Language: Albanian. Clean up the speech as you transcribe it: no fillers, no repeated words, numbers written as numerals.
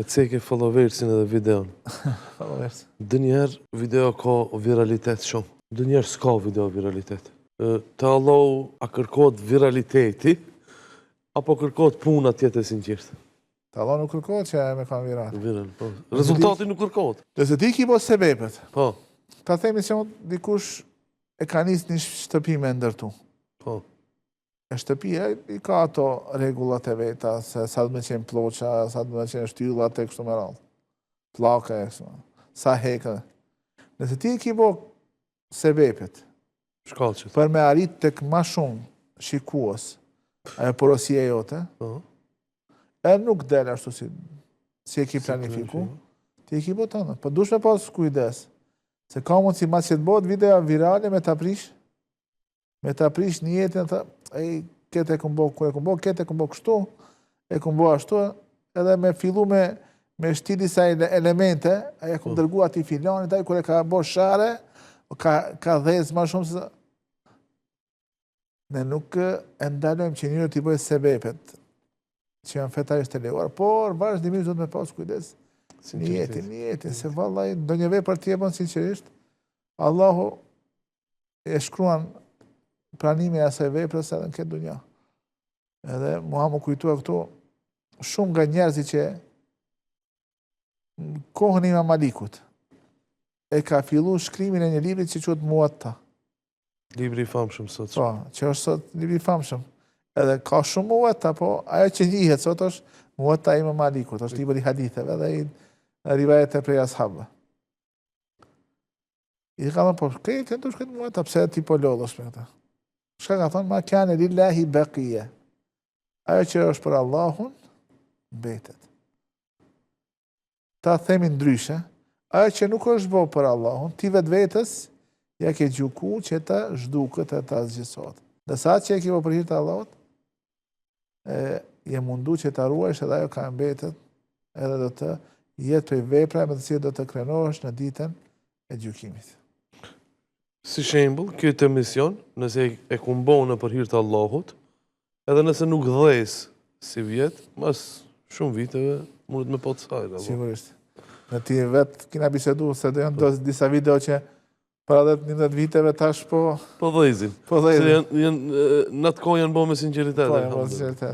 E ceke followersin edhe videon. Followers. Dë njerë video ka viralitet shumë. Dë njerë s'ka video viralitet. Të Allahu a kërkot viraliteti, apo kërkot puna tjetë e sinqirtë? Të Allah nuk kërkot që me kanë viral. Viral, po. Rezultati nuk kërkot. Nëse ti ki bo sebepet, Po, ta themi se dikush e ka nis një shtëpi me ndërtu. po. E shtëpia i ka ato regullat e veta, se sa të me qenë ploqa, sa të me qenë shtyllat e kështu me radhë. Plaka e kështu. Sa heka. Nëse ti ki bo sebepet, Shkallqet. për me arrit tek ma shumë shikues, ajo porosia jote, Po. e nuk del ashtu si e ki planifiku, ti e ki bo tonë. Po dush me pas kujdes, se ka mund si ma që të bot video virale me të aprish, një jetin të, këtë e këmbo, kër e këmbo, këtë e këmbo kështu, e këmbo ashtu, edhe me fillu me shtili sa elemente, e këmë dërgu ati filanit, kër e ka bo share, ka dhez ma shumë se... Ne nuk e ndalojmë që njërë t'i bëjë sebepet, që janë fetarisht të leguar, por vazhdimisht do të me pas kujdes. Një jetin, se vallaj, do një vej për t'i e bënë sinqerisht, Allahu e shkruan pranimi e asaj veprës edhe në këtë dunja. Edhe mua më kujtua këtu shumë nga njerëzi që kohën Imam Malikut e ka fillu shkrimin e një libri që quhet Muwatta. Libri i famshëm sot. Po, që është sot libri i famshëm. Edhe ka shumë Muwatta, po ajo që njihet sot është Muwatta Imam Malikut, është libri i haditheve dhe i rivajete prej ashabëve. I ka thënë, po, këtë të shkët Muwatta, pse ti po lodhësh me këta? Shka ka thonë, ma kjane lillahi baqije. Ajo që është për Allahun, betet. Ta themi ndryshe, ajo që nuk është bo për Allahun, ti vetë vetës, ja ke gjuku që ta zhdukët e ta zgjësot. Dhe sa që e ke bo për hirtë Allahut, je mundu që ta ruajsh edhe ajo ka mbetet, edhe do të jetë për vepra me të cilë do të krenohesh në ditën e gjukimit. Si shembull, këtë emision, nëse e kumbon për hir të Allahut, edhe nëse nuk dhes si vjet, mas shumë viteve mundet me po të sajtë. Sigurisht. Në ti vetë kina bisedu, se do janë disa video që para 10-11 viteve tash po... Po dhezin. Po dhezin. Se në të kohë janë bo me sinceritet. Po, janë bo me sinceritet.